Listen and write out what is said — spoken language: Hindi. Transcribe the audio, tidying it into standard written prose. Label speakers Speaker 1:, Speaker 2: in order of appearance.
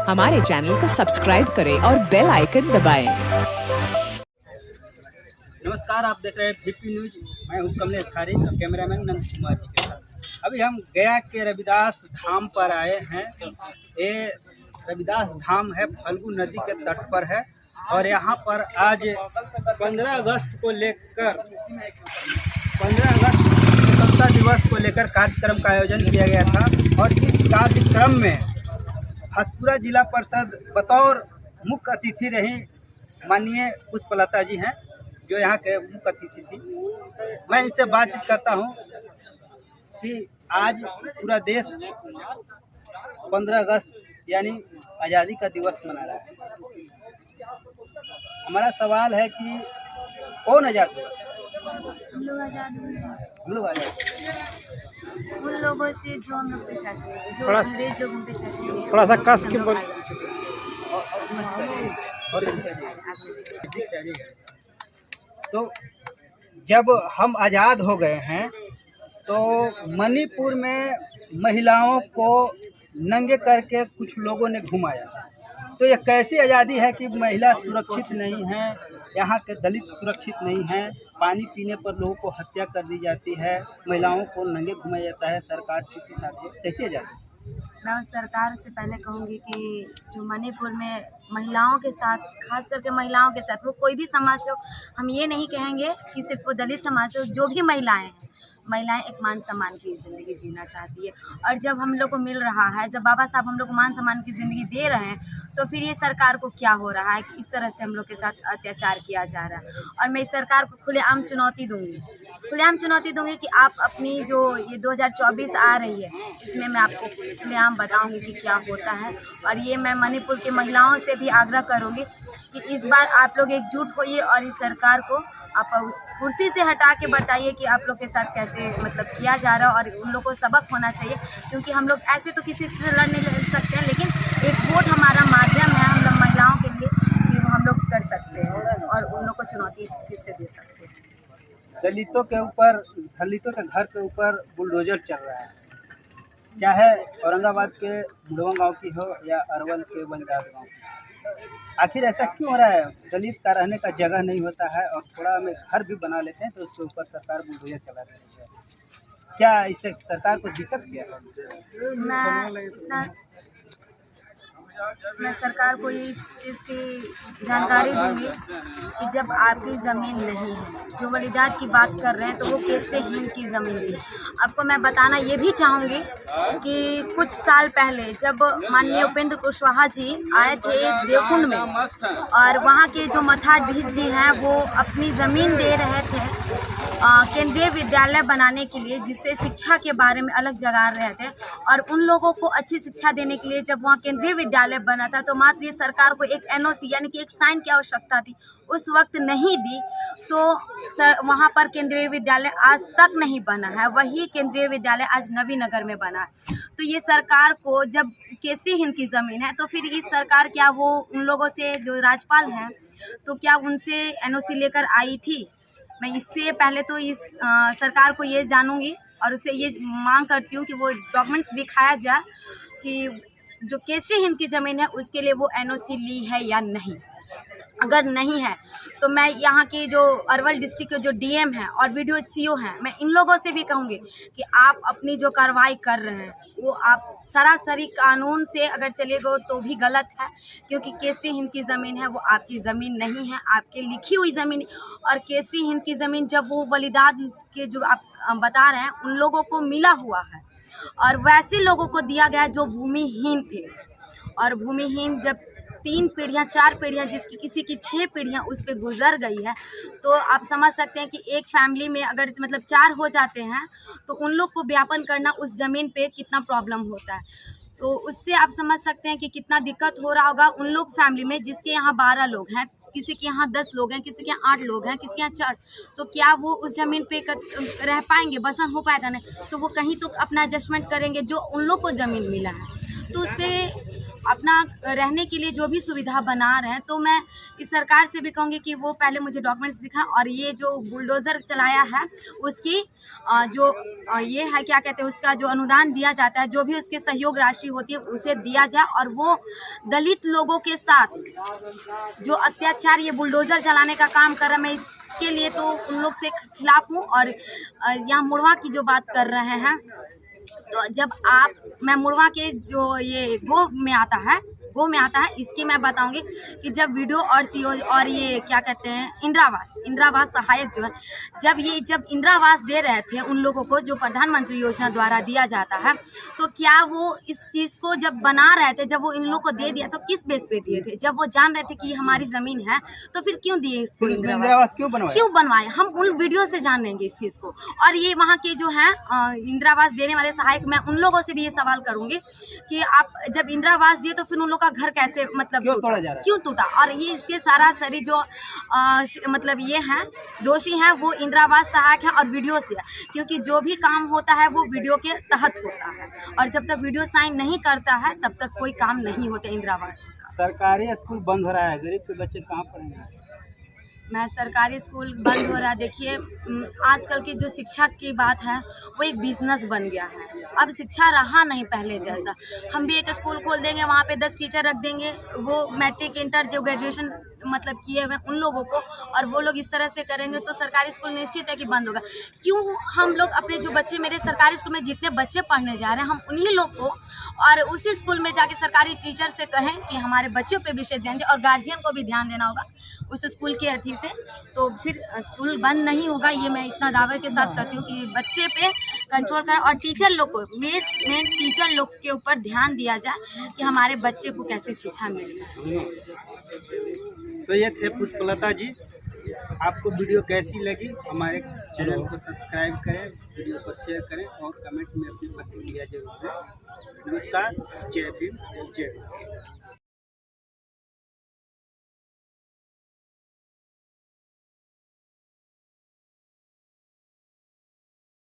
Speaker 1: हमारे चैनल को सब्सक्राइब करें और बेल आइकन दबाएं।
Speaker 2: नमस्कार, आप देख रहे हैं VP न्यूज। मैं हूं कमलेश खारी और कैमरामैन नंद कुमार जी के साथ। अभी हम गया के रविदास धाम पर आए हैं। ये रविदास धाम है, फल्गु नदी के तट पर है और यहाँ पर आज 15 अगस्त को लेकर 15 अगस्त स्वतंत्रता दिवस को लेकर कार्यक्रम का आयोजन किया गया था और इस कार्यक्रम में हसपुरा जिला परिषद बतौर मुख्य अतिथि रही माननीय पुष्पलता जी हैं, जो यहाँ के मुख्य अतिथि थी। मैं इनसे बातचीत करता हूँ कि आज पूरा देश 15 अगस्त यानी आज़ादी का दिवस मना रहा है। हमारा सवाल है कि कौन आज़ाद हुआ?
Speaker 3: हम लोग आज़ाद हुए हैं।
Speaker 2: हम लोग आज़ाद हुए
Speaker 3: उन लोगों से जो हम लोग पे शासन किए, जो अंग्रेज लोगों पे शासन किए,
Speaker 4: थोड़ा सा कस के बोल।
Speaker 2: तो जब हम आज़ाद हो गए हैं तो मणिपुर में महिलाओं को नंगे करके कुछ लोगों ने घुमाया। तो ये कैसी आज़ादी है कि महिला सुरक्षित नहीं है, यहाँ के दलित सुरक्षित नहीं हैं, पानी पीने पर लोगों को हत्या कर दी जाती है, महिलाओं को नंगे घुमाया जाता है, सरकार चुप के साथ है। कैसी आज़ादी?
Speaker 3: मैं उस सरकार से पहले कहूँगी कि जो मणिपुर में महिलाओं के साथ, खास करके महिलाओं के साथ, वो कोई भी समाज से हो, हम ये नहीं कहेंगे कि सिर्फ वो दलित समाज से हो, जो भी महिलाएं हैं, महिलाएं एक मान सम्मान की ज़िंदगी जीना चाहती है। और जब हम लोग को मिल रहा है, जब बाबा साहब हम लोग को मान सम्मान की ज़िंदगी दे रहे हैं, तो फिर ये सरकार को क्या हो रहा है कि इस तरह से हम लोग के साथ अत्याचार किया जा रहा है। और मैं इस सरकार को खुलेआम चुनौती दूंगी कि आप अपनी जो ये 2024 आ रही है, इसमें मैं आपको खुलेआम बताऊंगी कि क्या होता है। और ये मैं मणिपुर की महिलाओं से भी आग्रह करूंगी कि इस बार आप लोग एकजुट होइए और इस सरकार को आप उस कुर्सी से हटा के बताइए कि आप लोग के साथ कैसे मतलब किया जा रहा है। और उन लोगों को सबक होना चाहिए, क्योंकि हम लोग ऐसे तो किसी से लड़ नहीं सकते हैं, लेकिन एक वोट हमारा माध्यम है हम लोग महिलाओं के लिए कि वो हम लोग कर सकते हैं और उन लोग को चुनौती इस चीज़ से दे सकते हैं।
Speaker 2: दलितों के घर के ऊपर बुलडोजर चल रहा है, चाहे औरंगाबाद के मुड़वा गांव की हो या अरवल के वनराज गांव की। आखिर ऐसा क्यों हो रहा है? दलित का रहने का जगह नहीं होता है और थोड़ा में घर भी बना लेते हैं तो उसके ऊपर सरकार बुलडोजर चला रही है। क्या इससे सरकार को दिक्कत क्या है?
Speaker 3: मैं सरकार को इस चीज़ की जानकारी दूंगी कि जब आपकी ज़मीन नहीं है, जो वलीदात की बात कर रहे हैं, तो वो कैसे हिंद की ज़मीन थी। आपको मैं बताना ये भी चाहूँगी कि कुछ साल पहले जब माननीय उपेंद्र कुशवाहा जी आए थे देवकुंड में, और वहाँ के जो मठाधीश जी हैं वो अपनी ज़मीन दे रहे थे केंद्रीय विद्यालय बनाने के लिए, जिससे शिक्षा के बारे में अलग जगा रहे थे। और उन लोगों को अच्छी शिक्षा देने के लिए जब वहाँ केंद्रीय विद्यालय बना था, तो मात्र ये सरकार को एक NOC यानी कि एक साइन की आवश्यकता थी, उस वक्त नहीं दी। तो वहाँ पर केंद्रीय विद्यालय आज तक नहीं बना है। वही केंद्रीय विद्यालय आज नवीनगर में बना है। तो ये सरकार को, जब केसरी हिंद की ज़मीन है, तो फिर इस सरकार क्या वो उन लोगों से, जो राज्यपाल हैं, तो क्या उनसे NOC लेकर आई थी? मैं इससे पहले तो इस सरकार को ये जानूंगी और उससे ये मांग करती हूँ कि वो डॉक्यूमेंट्स दिखाया जाए कि जो केसरी हिंद की ज़मीन है उसके लिए वो NOC ली है या नहीं। अगर नहीं है तो मैं यहाँ की जो अरवल डिस्ट्रिक्ट के जो DM हैं और BDO CO हैं, मैं इन लोगों से भी कहूँगी कि आप अपनी जो कार्रवाई कर रहे हैं वो आप सरासरी कानून से अगर चलेगा तो भी गलत है, क्योंकि केसरी हिंद की ज़मीन है वो आपकी ज़मीन नहीं है, आपके लिखी हुई ज़मीन। और केसरी हिंद की ज़मीन जब वो वलीदात के जो आप बता रहे हैं उन लोगों को मिला हुआ है, और वैसे लोगों को दिया गया जो भूमिहीन थे। और भूमिहीन जब 3 पीढ़ियाँ 4 पीढ़ियाँ, जिसकी किसी की 6 पीढ़ियाँ उस पर गुजर गई है, तो आप समझ सकते हैं कि एक फैमिली में अगर मतलब 4 हो जाते हैं तो उन लोग को व्यापन करना उस ज़मीन पे कितना प्रॉब्लम होता है। तो उससे आप समझ सकते हैं कि कितना दिक्कत हो रहा होगा उन लोग फैमिली में जिसके यहाँ 12 लोग हैं, किसी के यहाँ 10 लोग हैं, किसी के यहाँ 8 लोग हैं, किसी के यहाँ 4। तो क्या वो उस ज़मीन पे रह पाएंगे? बसन हो पाएगा नहीं। तो वो कहीं तो अपना एडजस्टमेंट करेंगे जो उन लोग को ज़मीन मिला है। तो उस पर अपना रहने के लिए जो भी सुविधा बना रहे हैं, तो मैं इस सरकार से भी कहूँगी कि वो पहले मुझे डॉक्यूमेंट्स दिखाएं और ये जो बुलडोज़र चलाया है उसकी जो ये है क्या कहते हैं, उसका जो अनुदान दिया जाता है, जो भी उसके सहयोग राशि होती है उसे दिया जाए। और वो दलित लोगों के साथ जो अत्याचार ये बुलडोज़र चलाने का काम कर रहा है, मैं इसके लिए तो उन लोग से खिलाफ हूँ। और यहाँ मुड़वा की जो बात कर रहे हैं, तो जब मैं मुड़वा के जो ये गो में आता है इसकी मैं बताऊंगी कि जब वीडियो और सीओ और ये क्या कहते हैं इंदिरावास सहायक जो है, जब इंदिरावास दे रहे थे उन लोगों को जो प्रधानमंत्री योजना द्वारा दिया जाता है, तो क्या वो इस चीज़ को जब बना रहे थे, जब वो इन लोगों को दे दिया तो किस बेस पे दिए थे? जब वो जान रहे थे कि हमारी ज़मीन है तो फिर क्यों दिए इसको?
Speaker 2: इंदिरावास क्यों बनवाए?
Speaker 3: हम उन वीडियो से जान लेंगे इस चीज़ को। और ये वहाँ के जो हैं इंदिरावास देने वाले सहायक, मैं उन लोगों से भी ये सवाल करूँगी कि आप जब इंदिरावास दिए तो फिर उन लोग का घर कैसे मतलब क्यों टूटा? और ये इसके सरासरी जो मतलब ये हैं दोषी हैं वो इंदिरावास सहायक हैं और वीडियो से, क्योंकि जो भी काम होता है वो वीडियो के तहत होता है और जब तक वीडियो साइन नहीं करता है तब तक कोई काम नहीं होता इंदिरावास का।
Speaker 2: सरकारी स्कूल बंद हो रहा है, गरीब के बच्चे कहाँ पढ़ेंगे?
Speaker 3: मैं सरकारी स्कूल बंद हो रहा है, देखिए आजकल की जो शिक्षा की बात है वो एक बिजनेस बन गया है। अब शिक्षा रहा नहीं पहले जैसा। हम भी एक स्कूल खोल देंगे, वहाँ पे 10 टीचर रख देंगे, वो मैट्रिक इंटर जो ग्रेजुएशन मतलब किए हुए उन लोगों को, और वो लोग इस तरह से करेंगे तो सरकारी स्कूल निश्चित है कि बंद होगा। क्यों हम लोग अपने जो बच्चे, मेरे सरकारी स्कूल में जितने बच्चे पढ़ने जा रहे हैं, हम उन्हीं लोग को और उसी स्कूल में जाके सरकारी टीचर से कहें कि हमारे बच्चों पे विशेष ध्यान दें, और गार्जियन को भी ध्यान देना होगा उस स्कूल के अथी से, तो फिर स्कूल बंद नहीं होगा। ये मैं इतना दावे के साथ कहती हूँ कि बच्चे पे कंट्रोल करें और टीचर लोग को मेन टीचर लोग के ऊपर ध्यान दिया जाए कि हमारे बच्चे को कैसे शिक्षा मिले।
Speaker 2: तो ये थे पुष्पलता जी। आपको वीडियो कैसी लगी? हमारे चैनल को सब्सक्राइब करें, वीडियो को शेयर करें और कमेंट में अपनी प्रतिक्रिया जरूर दें। नमस्कार, जय भीम, जय भारत।